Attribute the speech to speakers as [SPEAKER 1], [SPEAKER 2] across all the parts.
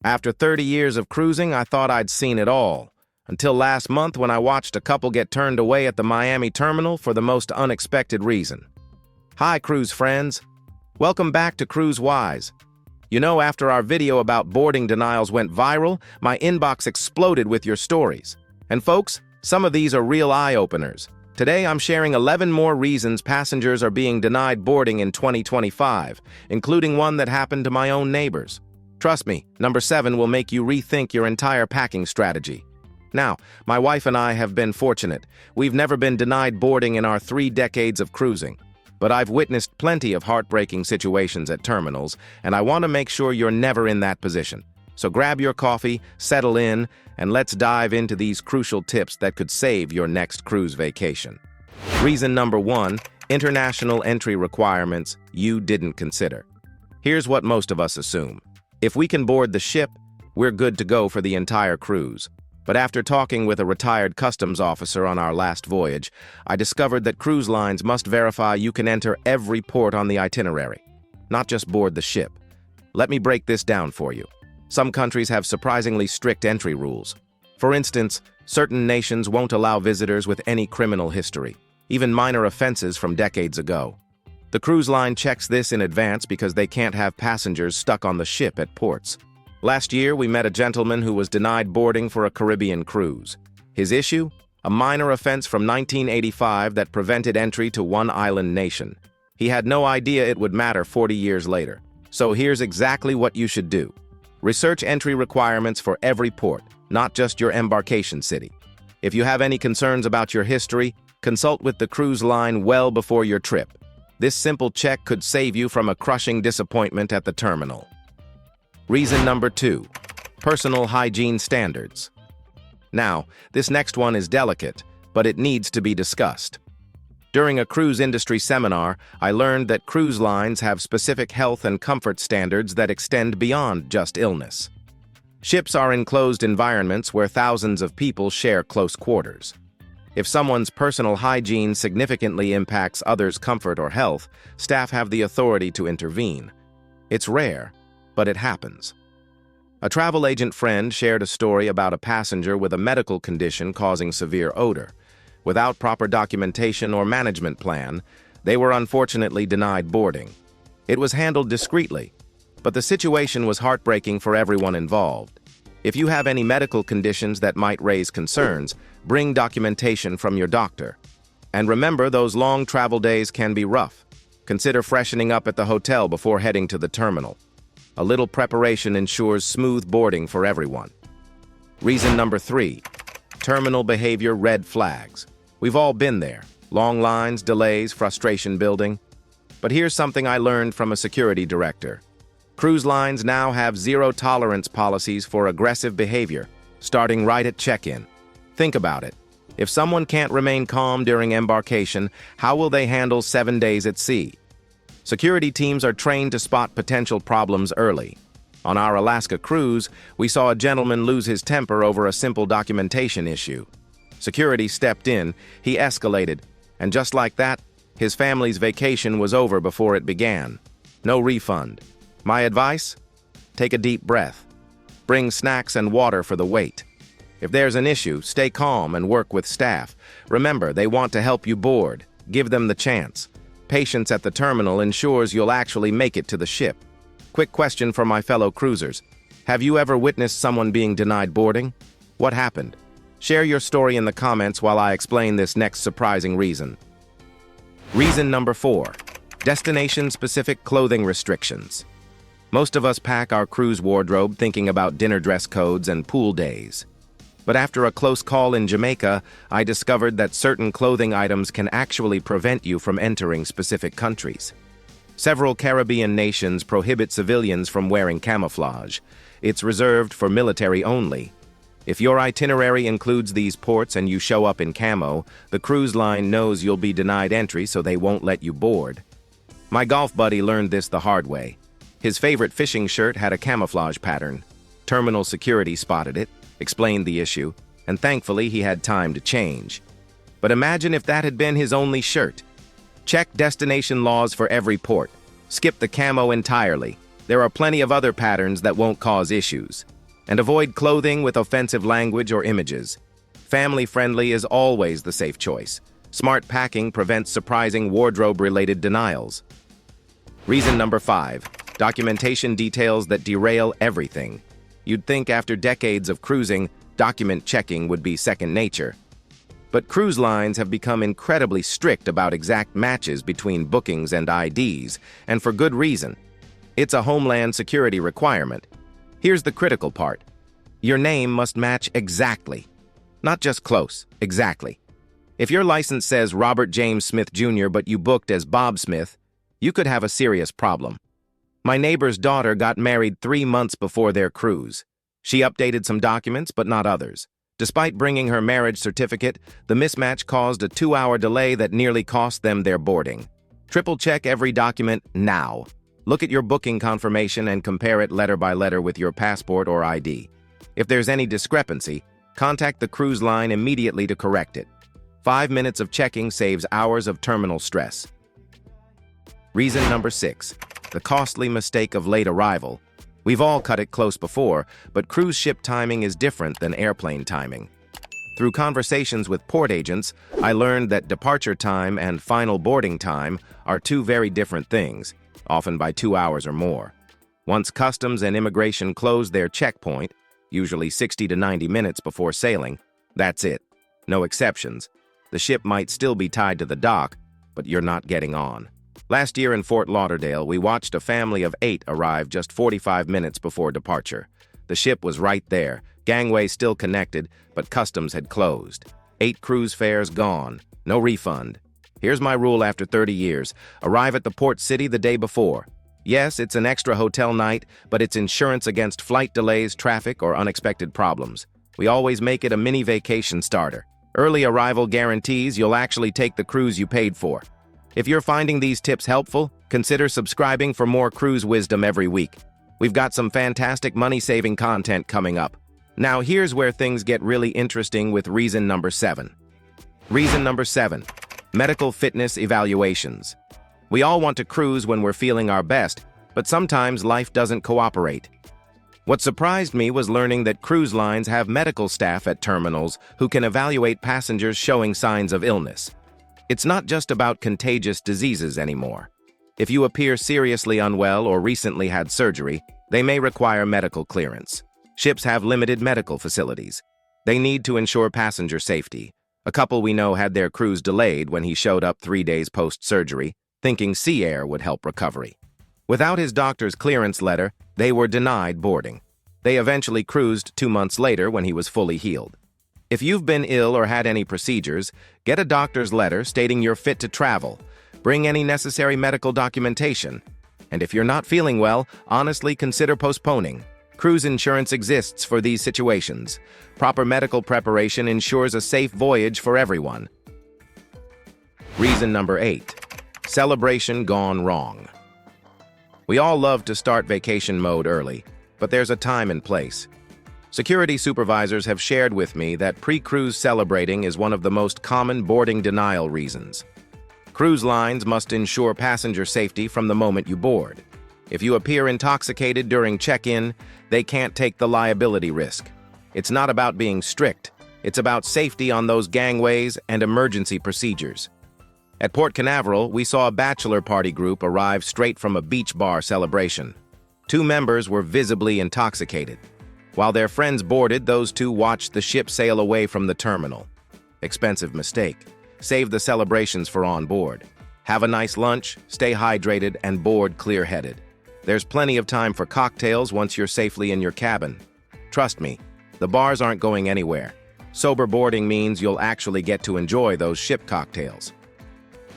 [SPEAKER 1] After 30 years of cruising, I thought I'd seen it all. Until last month when I watched a couple get turned away at the Miami terminal for the most unexpected reason. Hi, cruise friends. Welcome back to Cruise Wise. You know, after our video about boarding denials went viral, my inbox exploded with your stories. And folks, some of these are real eye-openers. Today, I'm sharing 11 more reasons passengers are being denied boarding in 2025, including one that happened to my own neighbors. Trust me, number 7 will make you rethink your entire packing strategy. Now, my wife and I have been fortunate. We've never been denied boarding in our 3 decades of cruising. But I've witnessed plenty of heartbreaking situations at terminals, and I want to make sure you're never in that position. So grab your coffee, settle in, and let's dive into these crucial tips that could save your next cruise vacation. Reason number 1, international entry requirements you didn't consider. Here's what most of us assume. If we can board the ship, we're good to go for the entire cruise. But after talking with a retired customs officer on our last voyage, I discovered that cruise lines must verify you can enter every port on the itinerary, not just board the ship. Let me break this down for you. Some countries have surprisingly strict entry rules. For instance, certain nations won't allow visitors with any criminal history, even minor offenses from decades ago. The cruise line checks this in advance because they can't have passengers stuck on the ship at ports. Last year, we met a gentleman who was denied boarding for a Caribbean cruise. His issue? A minor offense from 1985 that prevented entry to one island nation. He had no idea it would matter 40 years later. So here's exactly what you should do. Research entry requirements for every port, not just your embarkation city. If you have any concerns about your history, consult with the cruise line well before your trip. This simple check could save you from a crushing disappointment at the terminal. Reason number 2, personal hygiene standards. Now, this next one is delicate, but it needs to be discussed. During a cruise industry seminar, I learned that cruise lines have specific health and comfort standards that extend beyond just illness. Ships are enclosed environments where thousands of people share close quarters. If someone's personal hygiene significantly impacts others' comfort or health, staff have the authority to intervene. It's rare, but it happens. A travel agent friend shared a story about a passenger with a medical condition causing severe odor. Without proper documentation or management plan, they were unfortunately denied boarding. It was handled discreetly, but the situation was heartbreaking for everyone involved. If you have any medical conditions that might raise concerns, bring documentation from your doctor. And remember, those long travel days can be rough. Consider freshening up at the hotel before heading to the terminal. A little preparation ensures smooth boarding for everyone. Reason number 3, terminal behavior red flags. We've all been there. Long lines, delays, frustration building. But here's something I learned from a security director. Cruise lines now have zero-tolerance policies for aggressive behavior, starting right at check-in. Think about it. If someone can't remain calm during embarkation, how will they handle 7 days at sea? Security teams are trained to spot potential problems early. On our Alaska cruise, we saw a gentleman lose his temper over a simple documentation issue. Security stepped in, he escalated, and just like that, his family's vacation was over before it began. No refund. My advice? Take a deep breath. Bring snacks and water for the wait. If there's an issue, stay calm and work with staff. Remember, they want to help you board. Give them the chance. Patience at the terminal ensures you'll actually make it to the ship. Quick question for my fellow cruisers. Have you ever witnessed someone being denied boarding? What happened? Share your story in the comments while I explain this next surprising reason. Reason number 4, destination-specific clothing restrictions. Most of us pack our cruise wardrobe thinking about dinner dress codes and pool days. But after a close call in Jamaica, I discovered that certain clothing items can actually prevent you from entering specific countries. Several Caribbean nations prohibit civilians from wearing camouflage. It's reserved for military only. If your itinerary includes these ports and you show up in camo, the cruise line knows you'll be denied entry, so they won't let you board. My golf buddy learned this the hard way. His favorite fishing shirt had a camouflage pattern. Terminal security spotted it, explained the issue, and thankfully he had time to change. But imagine if that had been his only shirt. Check destination laws for every port. Skip the camo entirely. There are plenty of other patterns that won't cause issues. And avoid clothing with offensive language or images. Family-friendly is always the safe choice. Smart packing prevents surprising wardrobe-related denials. Reason number 5. Documentation details that derail everything. You'd think after decades of cruising, document checking would be second nature. But cruise lines have become incredibly strict about exact matches between bookings and IDs, and for good reason. It's a homeland security requirement. Here's the critical part. Your name must match exactly. Not just close, exactly. If your license says Robert James Smith Jr. but you booked as Bob Smith, you could have a serious problem. My neighbor's daughter got married 3 months before their cruise. She updated some documents, but not others. Despite bringing her marriage certificate, the mismatch caused a 2-hour delay that nearly cost them their boarding. Triple-check every document now. Look at your booking confirmation and compare it letter by letter with your passport or ID. If there's any discrepancy, contact the cruise line immediately to correct it. 5 minutes of checking saves hours of terminal stress. Reason number 6. The costly mistake of late arrival. We've all cut it close before, but cruise ship timing is different than airplane timing. Through conversations with port agents, I learned that departure time and final boarding time are two very different things, often by 2 hours or more. Once customs and immigration close their checkpoint, usually 60 to 90 minutes before sailing, that's it. No exceptions. The ship might still be tied to the dock, but you're not getting on. Last year in Fort Lauderdale, we watched a family of 8 arrive just 45 minutes before departure. The ship was right there, gangway still connected, but customs had closed. 8 cruise fares gone, no refund. Here's my rule after 30 years. Arrive at the port city the day before. Yes, it's an extra hotel night, but it's insurance against flight delays, traffic, or unexpected problems. We always make it a mini vacation starter. Early arrival guarantees you'll actually take the cruise you paid for. If you're finding these tips helpful, consider subscribing for more cruise wisdom every week. We've got some fantastic money-saving content coming up. Now here's where things get really interesting with reason number 7. Reason number 7. Medical fitness evaluations. We all want to cruise when we're feeling our best, but sometimes life doesn't cooperate. What surprised me was learning that cruise lines have medical staff at terminals who can evaluate passengers showing signs of illness. It's not just about contagious diseases anymore. If you appear seriously unwell or recently had surgery, they may require medical clearance. Ships have limited medical facilities. They need to ensure passenger safety. A couple we know had their cruise delayed when he showed up 3 days post-surgery, thinking sea air would help recovery. Without his doctor's clearance letter, they were denied boarding. They eventually cruised 2 months later when he was fully healed. If you've been ill or had any procedures, get a doctor's letter stating you're fit to travel. Bring any necessary medical documentation. And if you're not feeling well, honestly consider postponing. Cruise insurance exists for these situations. Proper medical preparation ensures a safe voyage for everyone. Reason number 8. Celebration gone wrong. We all love to start vacation mode early, but there's a time and place. Security supervisors have shared with me that pre-cruise celebrating is one of the most common boarding denial reasons. Cruise lines must ensure passenger safety from the moment you board. If you appear intoxicated during check-in, they can't take the liability risk. It's not about being strict. It's about safety on those gangways and emergency procedures. At Port Canaveral, we saw a bachelor party group arrive straight from a beach bar celebration. 2 members were visibly intoxicated. While their friends boarded, those 2 watched the ship sail away from the terminal. Expensive mistake. Save the celebrations for on board. Have a nice lunch, stay hydrated, and board clear-headed. There's plenty of time for cocktails once you're safely in your cabin. Trust me, the bars aren't going anywhere. Sober boarding means you'll actually get to enjoy those ship cocktails.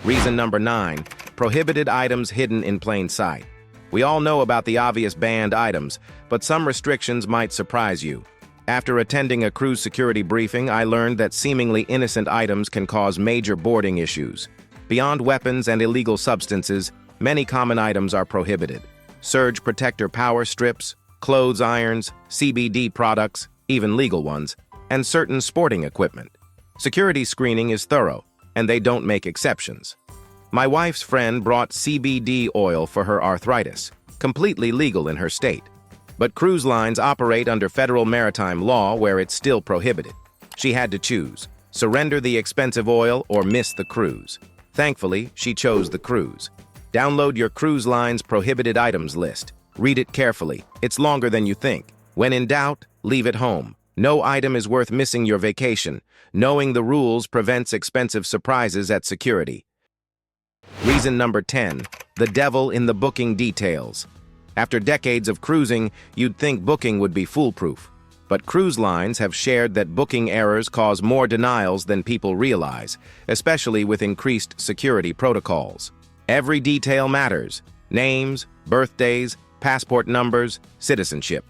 [SPEAKER 1] Reason number 9. Prohibited items hidden in plain sight. We all know about the obvious banned items, but some restrictions might surprise you. After attending a cruise security briefing, I learned that seemingly innocent items can cause major boarding issues. Beyond weapons and illegal substances, many common items are prohibited. Surge protector power strips, clothes irons, CBD products, even legal ones, and certain sporting equipment. Security screening is thorough, and they don't make exceptions. My wife's friend brought CBD oil for her arthritis. completely legal in her state. But cruise lines operate under federal maritime law where it's still prohibited. She had to choose, surrender the expensive oil or miss the cruise. Thankfully, she chose the cruise. Download your cruise line's prohibited items list. Read it carefully. It's longer than you think. When in doubt, leave it home. No item is worth missing your vacation. Knowing the rules prevents expensive surprises at security. Reason number 10, the devil in the booking details. After decades of cruising, you'd think booking would be foolproof. But cruise lines have shared that booking errors cause more denials than people realize, especially with increased security protocols. Every detail matters: names, birthdays, passport numbers, citizenship.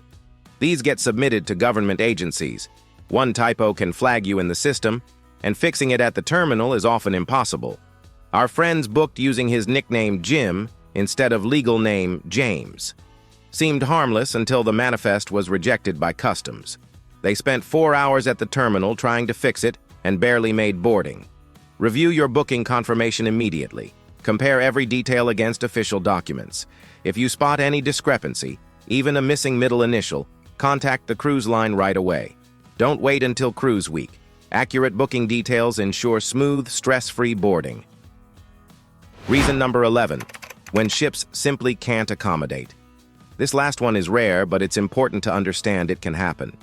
[SPEAKER 1] These get submitted to government agencies. One typo can flag you in the system, and fixing it at the terminal is often impossible. Our friends booked using his nickname Jim instead of legal name James. Seemed harmless until the manifest was rejected by customs. They spent 4 hours at the terminal trying to fix it and barely made boarding. Review your booking confirmation immediately. Compare every detail against official documents. If you spot any discrepancy, even a missing middle initial, contact the cruise line right away. Don't wait until cruise week. Accurate booking details ensure smooth, stress-free boarding. Reason number 11, when ships simply can't accommodate. This last one is rare, but it's important to understand it can happen.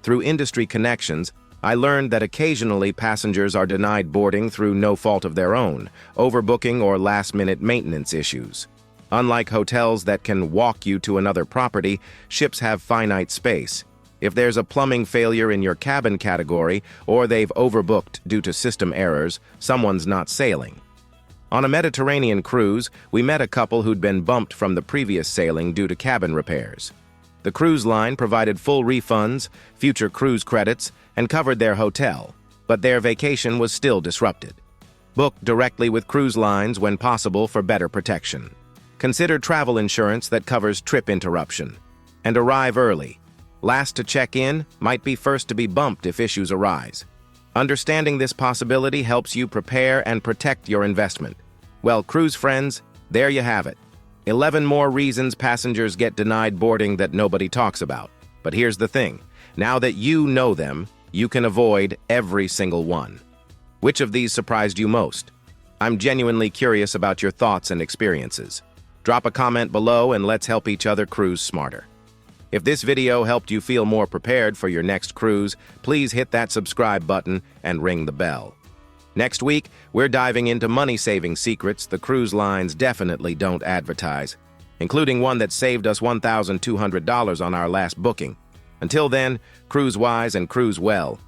[SPEAKER 1] Through industry connections, I learned that occasionally passengers are denied boarding through no fault of their own, overbooking or last-minute maintenance issues. Unlike hotels that can walk you to another property, ships have finite space. If there's a plumbing failure in your cabin category, or they've overbooked due to system errors, someone's not sailing. On a Mediterranean cruise, we met a couple who'd been bumped from the previous sailing due to cabin repairs. The cruise line provided full refunds, future cruise credits, and covered their hotel, but their vacation was still disrupted. Book directly with cruise lines when possible for better protection. Consider travel insurance that covers trip interruption. And arrive early. Last to check in might be first to be bumped if issues arise. Understanding this possibility helps you prepare and protect your investment. Well, cruise friends, there you have it. 11 more reasons passengers get denied boarding that nobody talks about. But here's the thing. Now that you know them, you can avoid every single one. Which of these surprised you most? I'm genuinely curious about your thoughts and experiences. Drop a comment below and let's help each other cruise smarter. If this video helped you feel more prepared for your next cruise, please hit that subscribe button and ring the bell. Next week, we're diving into money-saving secrets the cruise lines definitely don't advertise, including one that saved us $1,200 on our last booking. Until then, cruise wise and cruise well.